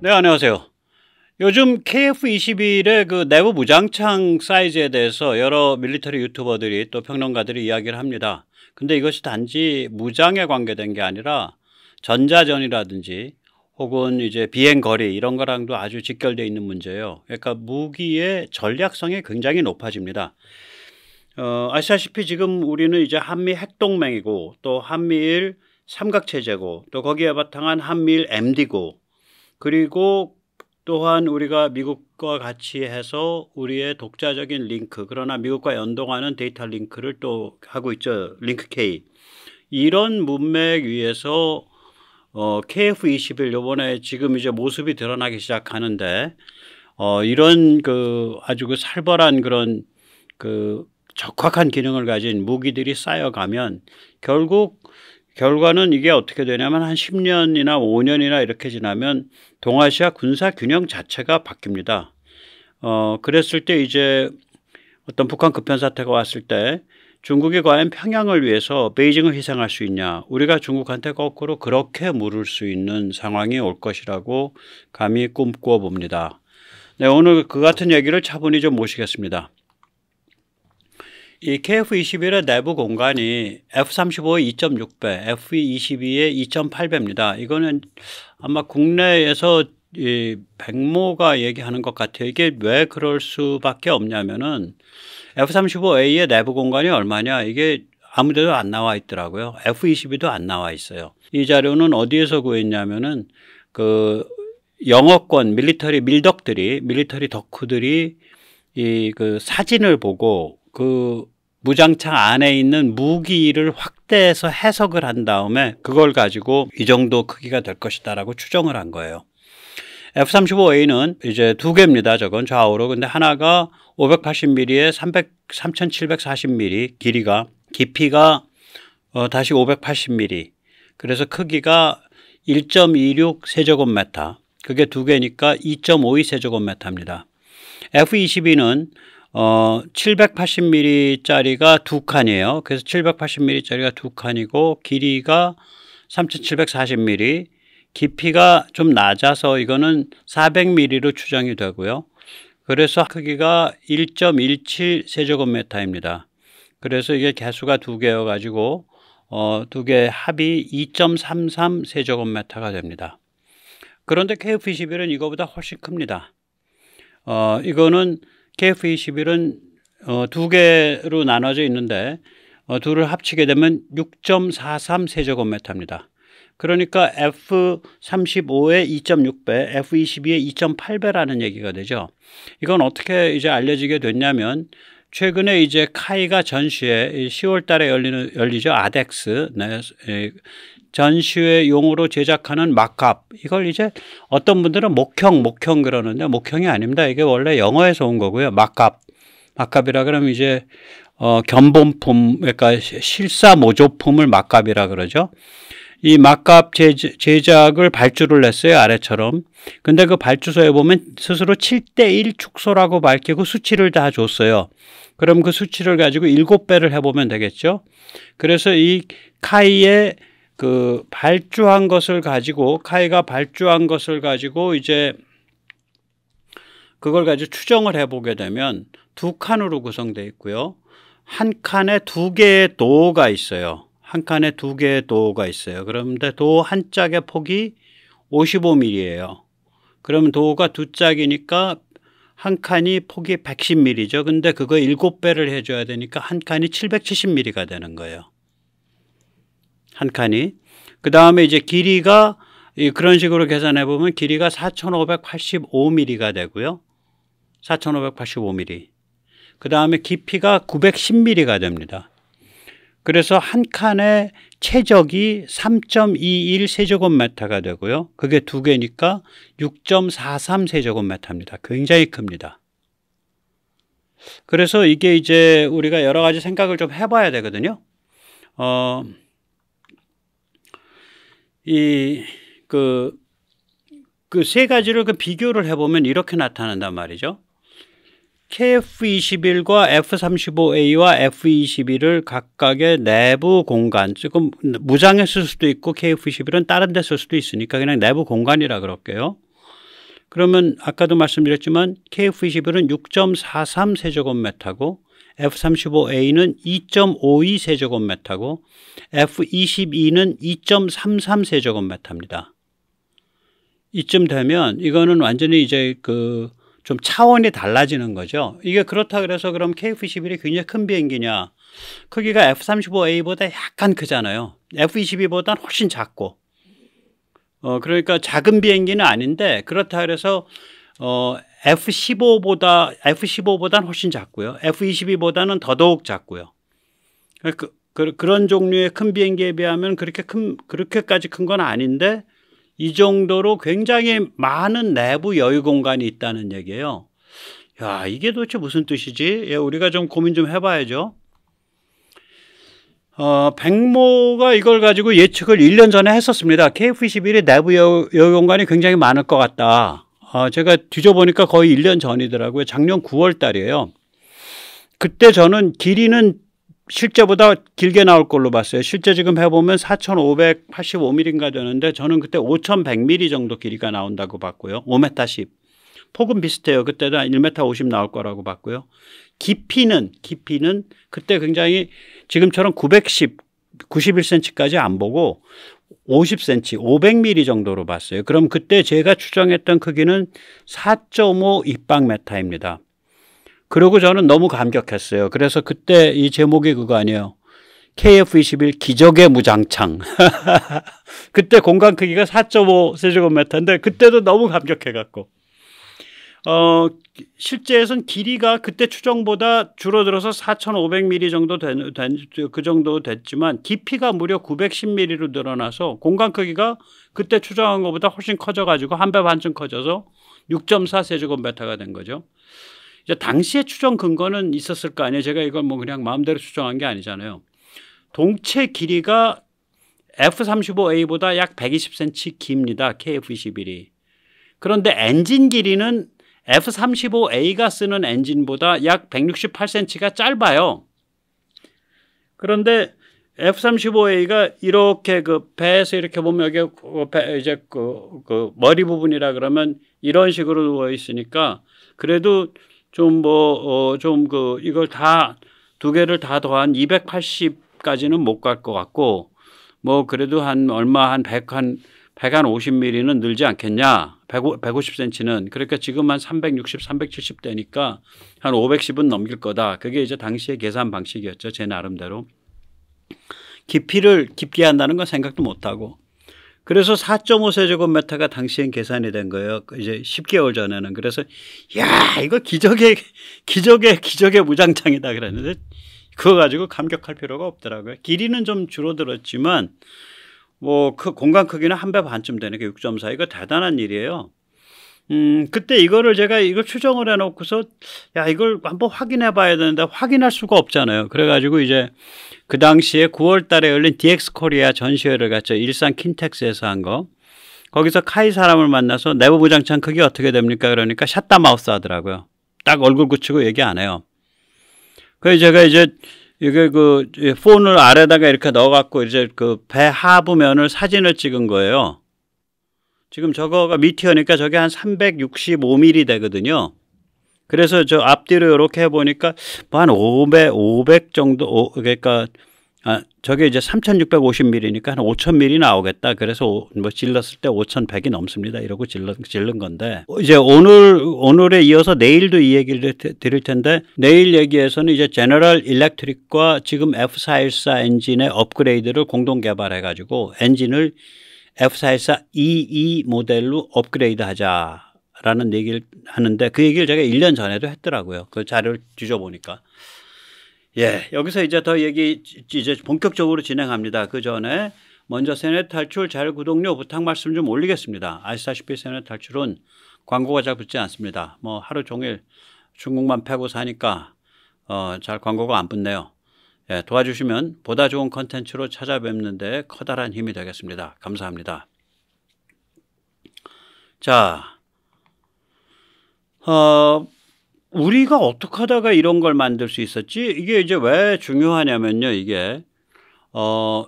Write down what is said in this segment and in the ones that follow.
네, 안녕하세요. 요즘 KF-21의 그 내부 무장창 사이즈에 대해서 여러 밀리터리 유튜버들이 또 평론가들이 이야기를 합니다. 근데 이것이 단지 무장에 관계된 게 아니라 전자전이라든지 혹은 이제 비행 거리 이런 거랑도 아주 직결되어 있는 문제예요. 그러니까 무기의 전략성이 굉장히 높아집니다. 아시다시피 지금 우리는 이제 한미 핵동맹이고 또 한미일 삼각체제고 또 거기에 바탕한 한미일 MD고 그리고 또한 우리가 미국과 같이 해서 우리의 독자적인 링크, 그러나 미국과 연동하는 데이터 링크를 또 하고 있죠. 링크 K. 이런 문맥 위에서 KF-21 요번에 지금 이제 모습이 드러나기 시작하는데 이런 그 아주 그 살벌한 그런 그 적확한 기능을 가진 무기들이 쌓여가면 결과는 이게 어떻게 되냐면 한 10년이나 5년이나 이렇게 지나면 동아시아 군사 균형 자체가 바뀝니다. 그랬을 때 이제 어떤 북한 급변 사태가 왔을 때 중국이 과연 평양을 위해서 베이징을 희생할 수 있냐, 우리가 중국한테 거꾸로 그렇게 물을 수 있는 상황이 올 것이라고 감히 꿈꾸어 봅니다. 네, 오늘 그 같은 얘기를 차분히 좀 모시겠습니다. 이 KF-21의 내부 공간이 F-35의 2.6배, F-22의 2.8배입니다. 이거는 아마 국내에서 이 백모가 얘기하는 것 같아요. 이게 왜 그럴 수밖에 없냐면은 F-35A의 내부 공간이 얼마냐, 이게 아무데도 안 나와 있더라고요. F-22도 안 나와 있어요. 이 자료는 어디에서 구했냐면은 그 영어권 밀리터리 덕후들이 이 그 사진을 보고 그 무장창 안에 있는 무기를 확대해서 해석을 한 다음에 그걸 가지고 이 정도 크기가 될 것이다라고 추정을 한 거예요. F-35A는 이제 두 개입니다. 저건 좌우로. 근데 하나가 580mm에 3740mm 깊이가 다시 580mm. 그래서 크기가 1.26 세제곱미터. 그게 두 개니까 2.52 세제곱미터입니다. F-22는 780mm짜리가 두 칸이에요. 그래서 780mm짜리가 두 칸이고 길이가 3740mm, 깊이가 좀 낮아서 이거는 400mm로 추정이 되고요. 그래서 크기가 1.17 세제곱미터입니다. 그래서 이게 개수가 두 개여 가지고 두 개 합이 2.33 세제곱미터가 됩니다. 그런데 KF-21은 이거보다 훨씬 큽니다. 이거는 KF-21은 두 개로 나눠져 있는데 둘을 합치게 되면 6.43 세제곱미터입니다. 그러니까 F-35의 2.6배, F-22의 2.8배라는 얘기가 되죠. 이건 어떻게 이제 알려지게 됐냐면 최근에 이제 카이가 전시회 10월 달에 열리죠. 아덱스. 네. 전시회용으로 제작하는 막갑, 이걸 이제 어떤 분들은 목형 그러는데 목형이 아닙니다. 이게 원래 영어에서 온 거고요. 막갑이라 그러면 이제 견본품, 그러니까 실사 모조품을 막갑이라 그러죠. 이 막갑 제작을 발주를 냈어요. 아래처럼. 근데 그 발주서에 보면 스스로 7:1 축소라고 밝히고 수치를 다 줬어요. 그럼 그 수치를 가지고 7배를 해보면 되겠죠. 그래서 이 카이의 그 카이가 발주한 것을 가지고 이제 그걸 가지고 추정을 해보게 되면 두 칸으로 구성되어 있고요. 한 칸에 두 개의 도어가 있어요. 한 칸에 두 개의 도어가 있어요. 그런데 도어 한 짝의 폭이 55mm예요. 그러면 도어가 두 짝이니까 한 칸이 폭이 110mm죠. 근데 그거 7배를 해줘야 되니까 한 칸이 770mm가 되는 거예요. 한 칸이. 그 다음에 이제 길이가 그런 식으로 계산해 보면 길이가 4585mm가 되고요. 4585mm. 그 다음에 깊이가 910mm가 됩니다. 그래서 한 칸의 최적이 3.21 세제곱미터가 되고요. 그게 두 개니까 6.43 세제곱미터입니다. 굉장히 큽니다. 그래서 이게 이제 우리가 여러 가지 생각을 좀 해봐야 되거든요. 그 세 가지를 비교를 해보면 이렇게 나타난단 말이죠. KF-21과 F-35A와 F-22를 각각의 내부 공간, 지금 무장에 쓸 수도 있고 KF-21은 다른 데 쓸 수도 있으니까 그냥 내부 공간이라 그럴게요. 그러면 아까도 말씀드렸지만 KF21은 6.43 세제곱미터고 F35A는 2.52 세제곱미터고 F22는 2.33 세제곱미터입니다. 이쯤 되면 이거는 완전히 이제 좀 차원이 달라지는 거죠. 이게 그렇다 그래서 그럼 KF21이 굉장히 큰 비행기냐? 크기가 F35A보다 약간 크잖아요. F22보다는 훨씬 작고. 그러니까 작은 비행기는 아닌데 그렇다 그래서 F15보다는 훨씬 작고요. F22보다는 더더욱 작고요. 그런 종류의 큰 비행기에 비하면 그렇게까지 큰 건 아닌데 이 정도로 굉장히 많은 내부 여유 공간이 있다는 얘기예요. 야, 이게 도대체 무슨 뜻이지? 예, 우리가 좀 고민 좀 해봐야죠. 백모가 이걸 가지고 예측을 1년 전에 했었습니다. KF21의 내부 여유 공간이 굉장히 많을 것 같다. 제가 뒤져보니까 거의 1년 전이더라고요. 작년 9월 달이에요. 그때 저는 길이는 실제보다 길게 나올 걸로 봤어요. 실제 지금 해보면 4,585mm인가 되는데 저는 그때 5,100mm 정도 길이가 나온다고 봤고요. 5m 10. 폭은 비슷해요. 그때도 1m 50 나올 거라고 봤고요. 깊이는 그때 굉장히 지금처럼 91cm까지 안 보고 50cm, 500mm 정도로 봤어요. 그럼 그때 제가 추정했던 크기는 4.5 입방미터입니다. 그리고 저는 너무 감격했어요. 그래서 그때 이 제목이 그거 아니에요. KF21 기적의 무장창. 그때 공간 크기가 4.5 세제곱미터인데 그때도 너무 감격해갖고. 실제에선 길이가 그때 추정보다 줄어들어서 4,500mm 정도 그 정도 됐지만 깊이가 무려 910mm로 늘어나서 공간 크기가 그때 추정한 것보다 훨씬 커져가지고 한 배 반쯤 커져서 6.4 세제곱미터가 된 거죠. 이제 당시에 추정 근거는 있었을 거 아니에요. 제가 이걸 뭐 그냥 마음대로 추정한 게 아니잖아요. 동체 길이가 F35A보다 약 120cm 깁니다. KF21이. 그런데 엔진 길이는 F35A가 쓰는 엔진보다 약 168cm가 짧아요. 그런데 F35A가 이렇게 배에서 이렇게 보면 여기 이제 머리 부분이라 그러면 이런 식으로 누워 있으니까 그래도 이걸 두 개를 다 더한 280까지는 못 갈 것 같고 뭐 그래도 한 150mm는 늘지 않겠냐. 150cm는. 그러니까 지금 한 360, 370 되니까 한 510은 넘길 거다. 그게 이제 당시의 계산 방식이었죠. 제 나름대로. 깊이를 깊게 한다는 건 생각도 못 하고. 그래서 4.5 세제곱미터가 당시엔 계산이 된 거예요. 이제 10개월 전에는. 그래서 야, 이거 기적의 무장창이다 그랬는데 그거 가지고 감격할 필요가 없더라고요. 길이는 좀 줄어들었지만 뭐 그 공간 크기는 한 배 반쯤 되니까 6.4 이거 대단한 일이에요. 그때 제가 이걸 추정을 해놓고서 야, 이걸 한번 확인해 봐야 되는데 확인할 수가 없잖아요. 그래가지고 이제 그 당시에 9월 달에 열린 DX 코리아 전시회를 갔죠. 일산 킨텍스에서 한 거. 거기서 카이 사람을 만나서 내부 무장창 크기 어떻게 됩니까? 그러니까 샷다 마우스 하더라고요. 딱 얼굴 굳히고 얘기 안 해요. 그래서 제가 이제 이게 폰을 아래다가 이렇게 넣어갖고 이제 배 하부면을 사진을 찍은 거예요. 지금 저거가 미티어니까 저게 한 365mm 되거든요. 그래서 저 앞뒤로 이렇게 해보니까 뭐 한 500 정도, 그러니까 저게 이제 3650mm니까 한 5000mm 나오겠다. 그래서 뭐 질렀을 때 5100이 넘습니다. 이러고 질른 건데 이제 오늘에 이어서 내일도 이 얘기를 드릴 텐데 내일 얘기에서는 이제 제너럴 일렉트릭과 지금 F414 엔진의 업그레이드를 공동 개발해 가지고 엔진을 F414 EE 모델로 업그레이드 하자라는 얘기를 하는데 그 얘기를 제가 1년 전에도 했더라고요. 그 자료를 뒤져보니까. 예, 여기서 이제 더 얘기 이제 본격적으로 진행합니다. 그 전에 먼저 세넷 탈출 자료 구독료 부탁 말씀 좀 올리겠습니다. 아시다시피 세넷 탈출은 광고가 잘 붙지 않습니다. 뭐 하루 종일 중국만 패고 사니까 잘 광고가 안 붙네요. 예, 도와주시면 보다 좋은 컨텐츠로 찾아뵙는 데 커다란 힘이 되겠습니다. 감사합니다. 자, 우리가 어떻게 하다가 이런 걸 만들 수 있었지? 이게 이제 왜 중요하냐면요. 이게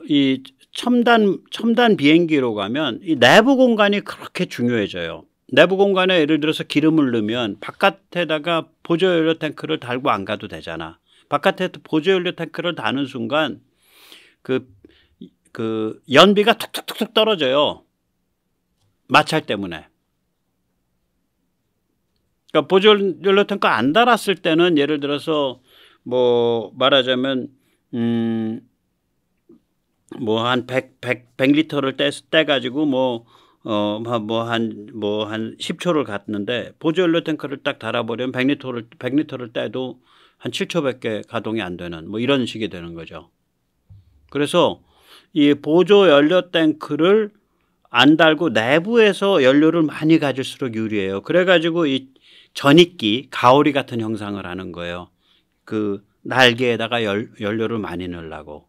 이 첨단 비행기로 가면 이 내부 공간이 그렇게 중요해져요. 내부 공간에 예를 들어서 기름을 넣으면 바깥에다가 보조연료 탱크를 달고 안 가도 되잖아. 바깥에 보조연료 탱크를 다는 순간 그 연비가 툭툭툭툭 떨어져요. 마찰 때문에. 그러니까 보조연료 탱크 안 달았을 때는 예를 들어서 뭐 말하자면 뭐 한 100리터를 떼가지고 한 10초를 갔는데 보조연료 탱크를 딱 달아버리면 100리터를 떼도 한 7초밖에 가동이 안 되는 뭐 이런 식이 되는 거죠. 그래서 이 보조연료 탱크를 안 달고 내부에서 연료를 많이 가질수록 유리해요. 그래가지고 이 전익기, 가오리 같은 형상을 하는 거예요. 그 날개에다가 연료를 많이 넣으려고.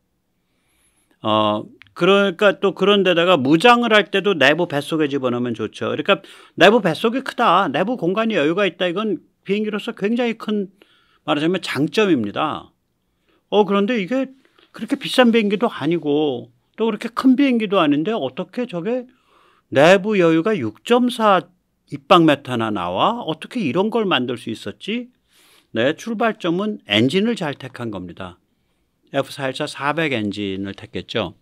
그러니까 또 그런 데다가 무장을 할 때도 내부 뱃속에 집어넣으면 좋죠. 그러니까 내부 뱃속이 크다, 내부 공간이 여유가 있다, 이건 비행기로서 굉장히 큰 말하자면 장점입니다. 그런데 이게 그렇게 비싼 비행기도 아니고 또 그렇게 큰 비행기도 아닌데 어떻게 저게 내부 여유가 6.4 입방메타나 나와? 어떻게 이런 걸 만들 수 있었지? 네, 출발점은 엔진을 잘 택한 겁니다. F414 400 엔진을 택했죠.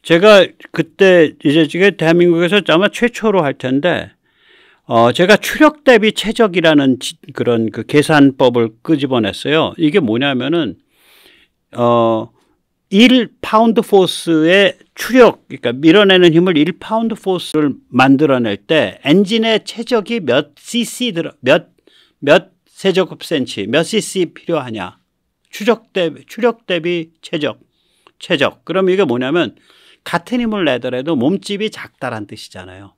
제가 그때 이제 대한민국에서 아마 최초로 할 텐데, 제가 추력 대비 최적이라는 그런 그 계산법을 끄집어냈어요. 이게 뭐냐면은, 1파운드 포스의 추력, 그러니까 밀어내는 힘을 1파운드 포스를 만들어낼 때 엔진의 최적이 몇 세제곱센치, 몇 cc 필요하냐. 추력 대비 최적. 그럼 이게 뭐냐면 같은 힘을 내더라도 몸집이 작다란 뜻이잖아요.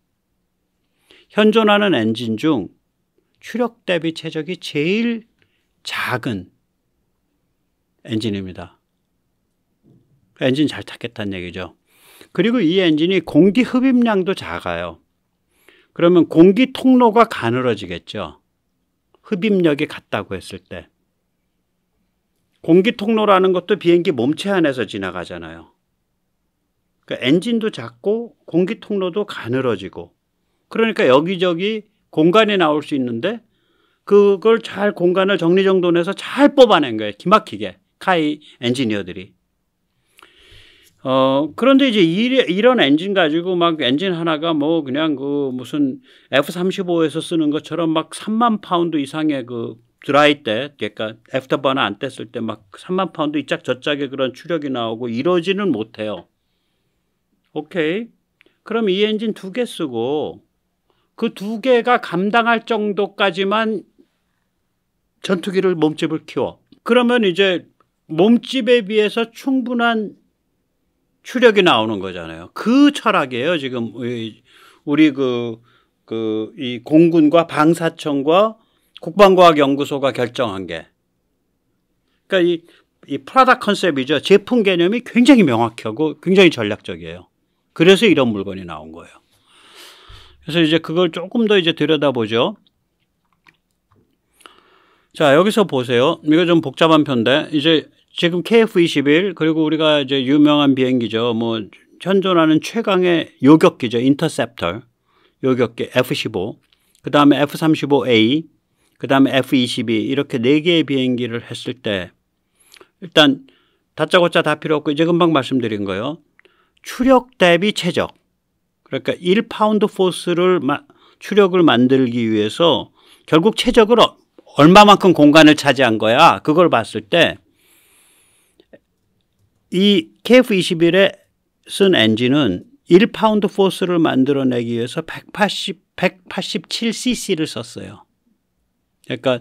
현존하는 엔진 중 추력 대비 최적이 제일 작은 엔진입니다. 엔진 잘 탔겠다는 얘기죠. 그리고 이 엔진이 공기 흡입량도 작아요. 그러면 공기 통로가 가늘어지겠죠. 흡입력이 같다고 했을 때. 공기 통로라는 것도 비행기 몸체 안에서 지나가잖아요. 그러니까 엔진도 작고 공기 통로도 가늘어지고, 그러니까 여기저기 공간이 나올 수 있는데 그걸 잘 공간을 정리정돈해서 잘 뽑아낸 거예요. 기막히게 카이 엔지니어들이. 그런데 이제 이런 엔진 가지고 막 엔진 하나가 뭐 그냥 그 무슨 F-35에서 쓰는 것처럼 막 3만 파운드 이상의 그 드라이 때, 그러니까 애프터버너 안 뗐을 때 막 3만 파운드 이 짝 저 짝의 그런 추력이 나오고 이러지는 못해요. 오케이. 그럼 이 엔진 2개 쓰고 그 2개가 감당할 정도까지만 전투기를 몸집을 키워. 그러면 이제 몸집에 비해서 충분한 추력이 나오는 거잖아요. 그 철학이에요. 지금 우리 이 공군과 방사청과 국방과학연구소가 결정한 게. 그러니까 이 프라다 컨셉이죠. 제품 개념이 굉장히 명확하고 굉장히 전략적이에요. 그래서 이런 물건이 나온 거예요. 그래서 이제 그걸 조금 더 이제 들여다보죠. 자, 여기서 보세요. 이거 좀 복잡한 편인데, 이제 지금 KF-21, 그리고 우리가 이제 유명한 비행기죠. 뭐, 현존하는 최강의 요격기죠. 인터셉터. 요격기 F-15. 그 다음에 F-35A. 그 다음에 F-22. 이렇게 4개의 비행기를 했을 때, 일단, 다짜고짜 다 필요 없고, 이제 금방 말씀드린 거예요. 추력 대비 최적. 그러니까 1파운드 포스를 추력을 만들기 위해서 결국 최적을 얼마만큼 공간을 차지한 거야. 그걸 봤을 때 이 KF-21에 쓴 엔진은 1파운드 포스를 만들어내기 위해서 187cc를 썼어요. 그러니까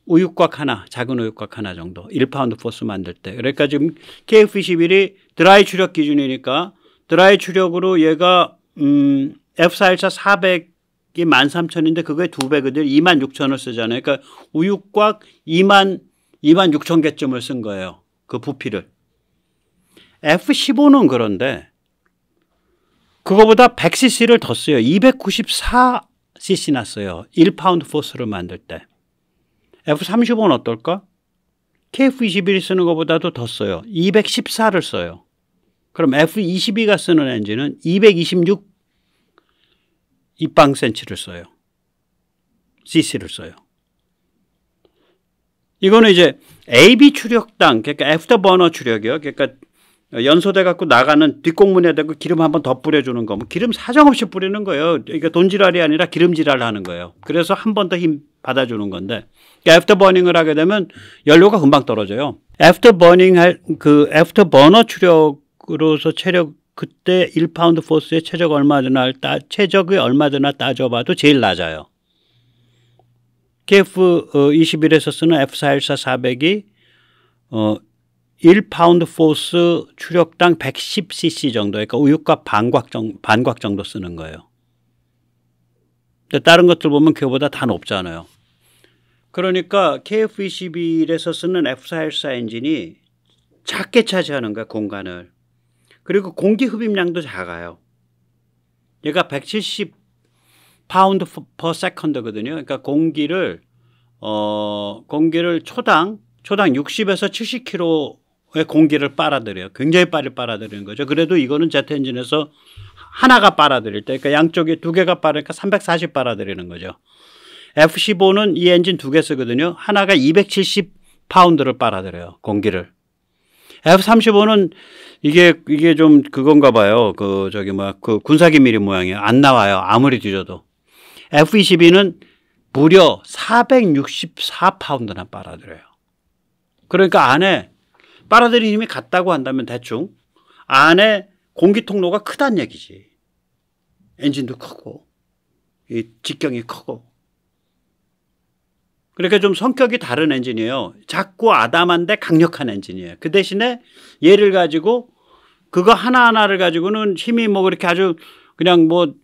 우유곽 하나, 작은 우유곽 하나 정도 1파운드 포스 만들 때. 그러니까 지금 KF-21이 드라이 추력 기준이니까 드라이 추력으로 얘가 F414 400이 13,000인데 그거의 2배거든요. 26,000을 쓰잖아요. 그러니까 우유곽 26,000개쯤을 쓴 거예요. 그 부피를. F-15는 그런데 그거보다 100cc를 더 써요. 294cc 났어요. 1파운드 포스를 만들 때. F-35는 어떨까? KF-21이 쓰는 것보다도 더 써요. 214를 써요. 그럼 F-22가 쓰는 엔진은 226 입방센치를 써요. cc를 써요. 이거는 이제 AB 추력당, 그러니까 애프터버너 추력이요. 그러니까 연소돼 갖고 나가는 뒷공문에 대고 기름 한번 더 뿌려주는 거. 뭐 기름 사정없이 뿌리는 거예요. 그러니까 돈지랄이 아니라 기름지랄을 하는 거예요. 그래서 한 번 더 힘 받아주는 건데, 애프터버닝을 하게 되면 연료가 금방 떨어져요. 애프터버너 추력으로서 체력, 그때 1파운드 포스의 최적이 얼마 드나 따져봐도 제일 낮아요. KF-21에서 쓰는 F414-400이 1파운드 포스 추력당 110cc 정도, 그러니까 우유값 반곽 정도 쓰는 거예요. 다른 것들 보면 그거보다 다 높잖아요. 그러니까 KF-21에서 쓰는 F414 엔진이 작게 차지하는 거야, 공간을. 그리고 공기 흡입량도 작아요. 얘가 170 파운드 퍼 세컨드거든요. 그러니까 공기를 초당 60에서 70kg의 공기를 빨아들여요. 굉장히 빨리 빨아들이는 거죠. 그래도 이거는 제트 엔진에서 하나가 빨아들일 때, 그러니까 양쪽에 두 개가 빠르니까 340 빨아들이는 거죠. F15는 이 엔진 두 개 쓰거든요. 하나가 270 파운드를 빨아들여요, 공기를. F35는 이게 좀 그건가 봐요. 그 군사기밀이 모양이에요. 안 나와요, 아무리 뒤져도. F22는 무려 464 파운드나 빨아들여요. 그러니까 안에 빨아들이는 힘이 같다고 한다면 대충 안에 공기 통로가 크다는 얘기지. 엔진도 크고 이 직경이 크고. 그러니까 좀 성격이 다른 엔진이에요. 작고 아담한데 강력한 엔진이에요. 그 대신에 얘를 가지고 그거 하나하나를 가지고는 힘이 뭐 그렇게 아주 그냥 뭐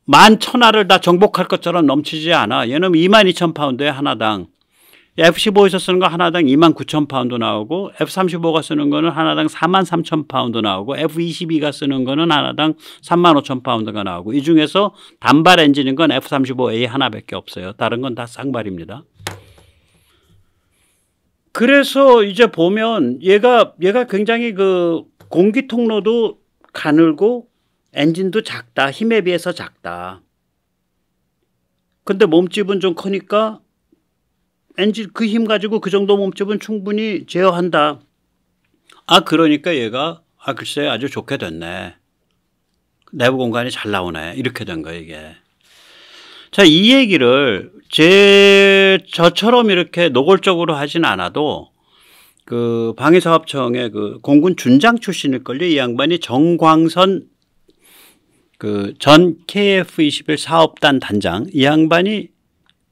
만천하를 다 정복할 것처럼 넘치지 않아. 얘는 22,000파운드에 하나당. F15에서 쓰는 거 하나당 29,000파운드 나오고, F35가 쓰는 거는 하나당 43,000파운드 나오고, F22가 쓰는 거는 하나당 35,000파운드가 나오고, 이 중에서 단발 엔진인 건 F35A 하나밖에 없어요. 다른 건 다 쌍발입니다. 그래서 이제 보면 얘가 굉장히 그 공기 통로도 가늘고 엔진도 작다. 힘에 비해서 작다. 근데 몸집은 좀 크니까 엔진 그 힘 가지고 그 정도 몸집은 충분히 제어한다. 그러니까 얘가 글쎄 아주 좋게 됐네. 내부 공간이 잘 나오네. 이렇게 된 거예요, 이게. 자, 이 얘기를 저처럼 이렇게 노골적으로 하진 않아도 그 방위사업청의 그 공군 준장 출신일걸요. 이 양반이 정광선 그 전 KF-21 사업단 단장, 이 양반이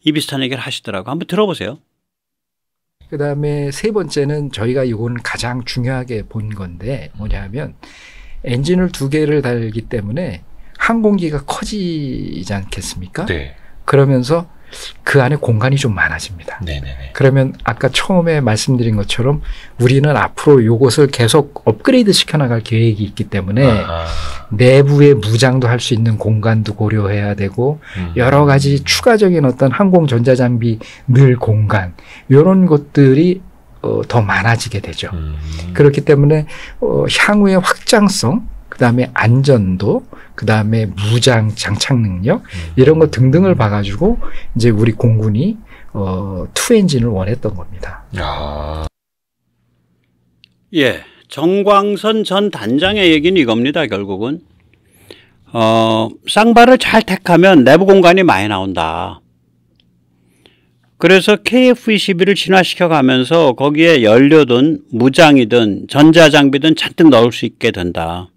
이 비슷한 얘기를 하시더라고. 한번 들어보세요. 그 다음에 세 번째는 저희가 이건 가장 중요하게 본 건데 뭐냐면 엔진을 두 개를 달기 때문에 항공기가 커지지 않겠습니까? 네. 그러면서 그 안에 공간이 좀 많아집니다. 네네네. 그러면 아까 처음에 말씀드린 것처럼 우리는 앞으로 이것을 계속 업그레이드 시켜나갈 계획이 있기 때문에 내부의 무장도 할 수 있는 공간도 고려해야 되고 여러 가지 추가적인 어떤 항공 전자장비 늘 공간 이런 것들이 더 많아지게 되죠. 그렇기 때문에 향후의 확장성, 그 다음에 안전도, 그 다음에 무장 장착 능력 이런 거 등등을 봐가지고 이제 우리 공군이 투 엔진을 원했던 겁니다. 예, 정광선 전 단장의 얘기는 이겁니다. 결국은 쌍발을 잘 택하면 내부 공간이 많이 나온다. 그래서 KF-21을 진화시켜 가면서 거기에 연료든 무장이든 전자장비든 잔뜩 넣을 수 있게 된다.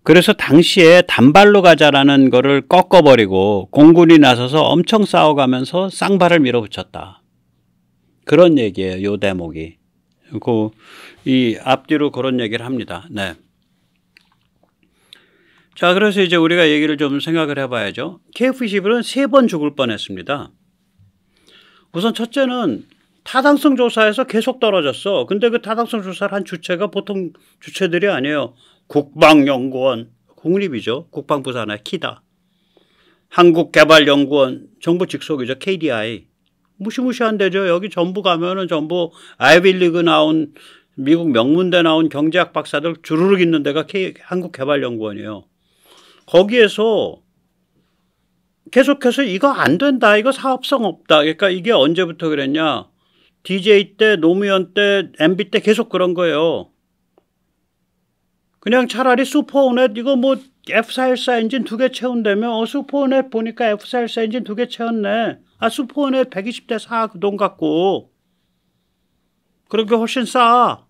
그래서 당시에 단발로 가자라는 거를 꺾어버리고 공군이 나서서 엄청 싸워가면서 쌍발을 밀어붙였다. 그런 얘기예요, 요 대목이. 이 앞뒤로 그런 얘기를 합니다. 네. 자, 그래서 이제 우리가 얘기를 좀 생각을 해봐야죠. KF-21은 3번 죽을 뻔했습니다. 우선 첫째는 타당성 조사에서 계속 떨어졌어. 근데 그 타당성 조사를 한 주체가 보통 주체들이 아니에요. 국방연구원, 국립이죠. 국방부 산하의 키다. 한국개발연구원, 정부 직속이죠. KDI. 무시무시한 데죠. 여기 전부 가면은 전부 아이비리그 나온 미국 명문대 나온 경제학 박사들 주르륵 있는 데가 한국개발연구원이에요. 거기에서 계속해서 이거 안 된다. 이거 사업성 없다. 그러니까 이게 언제부터 그랬냐. DJ 때, 노무현 때, MB 때 계속 그런 거예요. 그냥 차라리 슈퍼오넷 이거 뭐 F414 엔진 2개 채운다며 슈퍼오넷 보니까 F414 엔진 2개 채웠네. 슈퍼오넷 120대 4 그 돈 갖고 그렇게 훨씬 싸.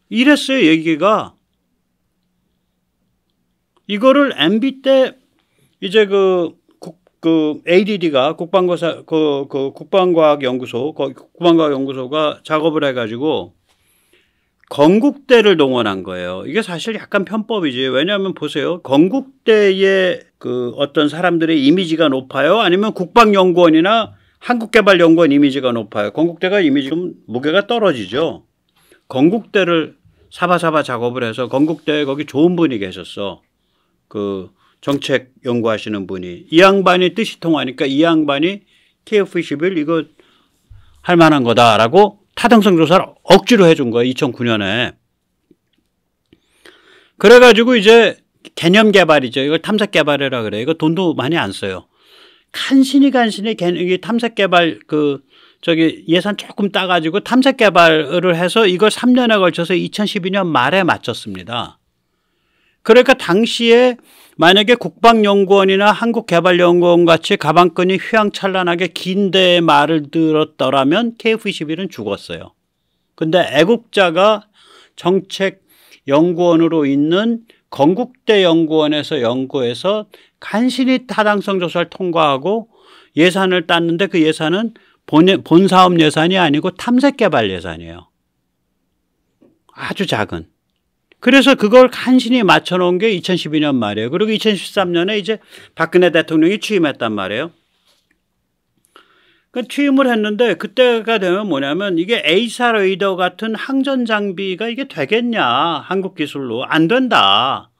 이랬어요 얘기가. 이거를 MB 때 이제 그 ADD가 국방과학연구소가 작업을 해가지고 건국대를 동원한 거예요. 이게 사실 약간 편법이지. 왜냐하면 보세요. 건국대의 그 어떤 사람들의 이미지가 높아요? 아니면 국방연구원이나 한국개발연구원 이미지가 높아요? 건국대가 이미지 좀 무게가 떨어지죠. 건국대를 사바사바 작업을 해서 건국대에 거기 좋은 분이 계셨어. 그 정책 연구하시는 분이. 이 양반이 뜻이 통하니까 이 양반이 KF-21 이거 할 만한 거다라고 타당성 조사를 억지로 해준 거예요. 2009년에. 그래가지고 이제 개념 개발이죠. 이걸 탐색 개발이라 그래요. 이거 돈도 많이 안 써요. 간신히 탐색 개발 예산 조금 따가지고 탐색 개발을 해서 이걸 3년에 걸쳐서 2012년 말에 마쳤습니다. 그러니까 당시에 만약에 국방연구원이나 한국개발연구원 같이 가방끈이 휘황찬란하게 긴 데의 말을 들었더라면 KF-21은 죽었어요. 근데 애국자가 정책연구원으로 있는 건국대 연구원에서 연구해서 간신히 타당성 조사를 통과하고 예산을 땄는데 그 예산은 본 사업 예산이 아니고 탐색개발 예산이에요. 아주 작은. 그래서 그걸 간신히 맞춰놓은 게 2012년 말이에요. 그리고 2013년에 이제 박근혜 대통령이 취임했단 말이에요. 그 취임을 했는데 그때가 되면 뭐냐면 이게 A사 레이더 같은 항전 장비가 이게 되겠냐. 한국 기술로. 안 된다.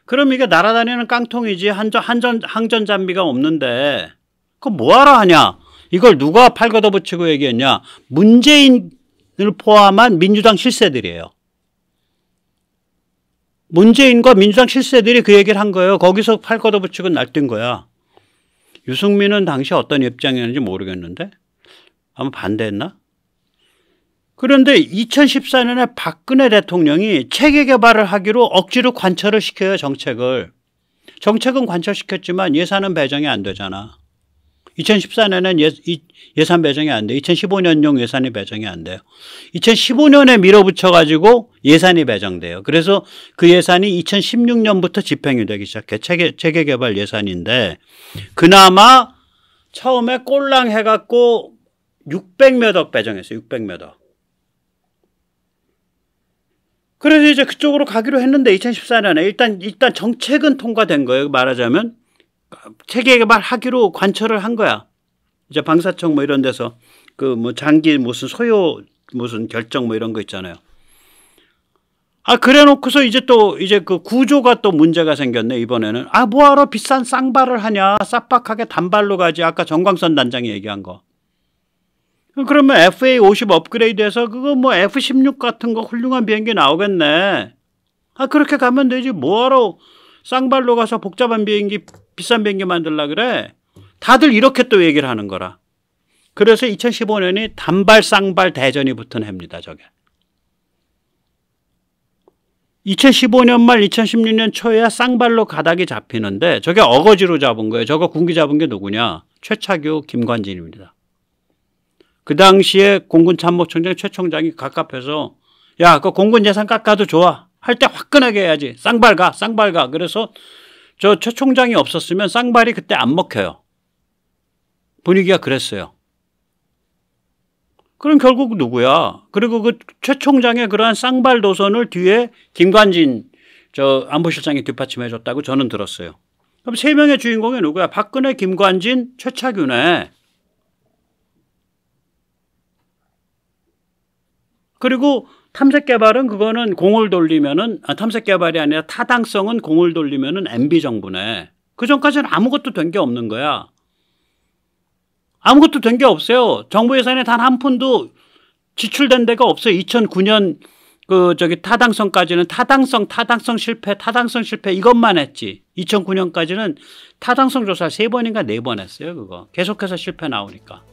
그럼 이게 날아다니는 깡통이지 항전 장비가 없는데 그거 뭐하러 하냐. 이걸 누가 팔 걷어붙이고 얘기했냐. 문재인을 포함한 민주당 실세들이에요. 문재인과 민주당 실세들이 그 얘기를 한 거예요. 거기서 팔 걷어붙이고 날뛴 거야. 유승민은 당시 어떤 입장이었는지 모르겠는데 아마 반대했나? 그런데 2014년에 박근혜 대통령이 체계 개발을 하기로 억지로 관철을 시켜요. 정책은 관철시켰지만 예산은 배정이 안 되잖아. 2014년엔 예산 배정이 안 돼. 2015년용 예산이 배정이 안 돼요. 2015년에 밀어붙여가지고 예산이 배정돼요. 그래서 그 예산이 2016년부터 집행이 되기 시작해. 체계 개발 예산인데 그나마 처음에 꼴랑 해갖고 600몇 억 배정했어요. 600몇 억. 그래서 이제 그쪽으로 가기로 했는데 2014년에 일단 정책은 통과된 거예요. 말하자면. 체계 개발하기로 관철을 한 거야. 이제 방사청 뭐 이런 데서 그 뭐 장기 무슨 소요 무슨 결정 뭐 이런 거 있잖아요. 그래 놓고서 이제 그 구조가 또 문제가 생겼네, 이번에는. 뭐하러 비싼 쌍발을 하냐. 싹박하게 단발로 가지. 아까 정광선 단장이 얘기한 거. 그러면 FA50 업그레이드해서 그거 뭐 F16 같은 거 훌륭한 비행기 나오겠네. 그렇게 가면 되지. 뭐하러 쌍발로 가서 복잡한 비행기 비싼 비행기 만들라 그래. 다들 이렇게 또 얘기를 하는 거라. 그래서 2015년이 단발 쌍발 대전이 붙은 해입니다. 저게. 2015년 말 2016년 초에야 쌍발로 가닥이 잡히는데 저게 어거지로 잡은 거예요. 저거 군기 잡은 게 누구냐. 최차규 김관진입니다. 그 당시에 공군참모총장 최 총장이 갑갑해서 야, 그 공군 예산 깎아도 좋아. 할 때 화끈하게 해야지. 쌍발 가. 그래서 저 최 총장이 없었으면 쌍발이 그때 안 먹혀요. 분위기가 그랬어요. 그럼 결국 누구야? 그리고 그 최 총장의 그러한 쌍발 노선을 뒤에 김관진 안보실장이 뒷받침해 줬다고 저는 들었어요. 그럼 세 명의 주인공이 누구야? 박근혜, 김관진, 최차규네. 그리고 탐색개발은 그거는 공을 돌리면은 탐색개발이 아니라 타당성은 공을 돌리면은 MB 정부네. 그 전까지는 아무것도 된 게 없는 거야. 아무것도 된 게 없어요. 정부 예산에 단 한 푼도 지출된 데가 없어요. 2009년 그 저기 타당성까지는 타당성 실패 이것만 했지. 2009년까지는 타당성 조사 3번인가 4번 했어요. 그거 계속해서 실패 나오니까.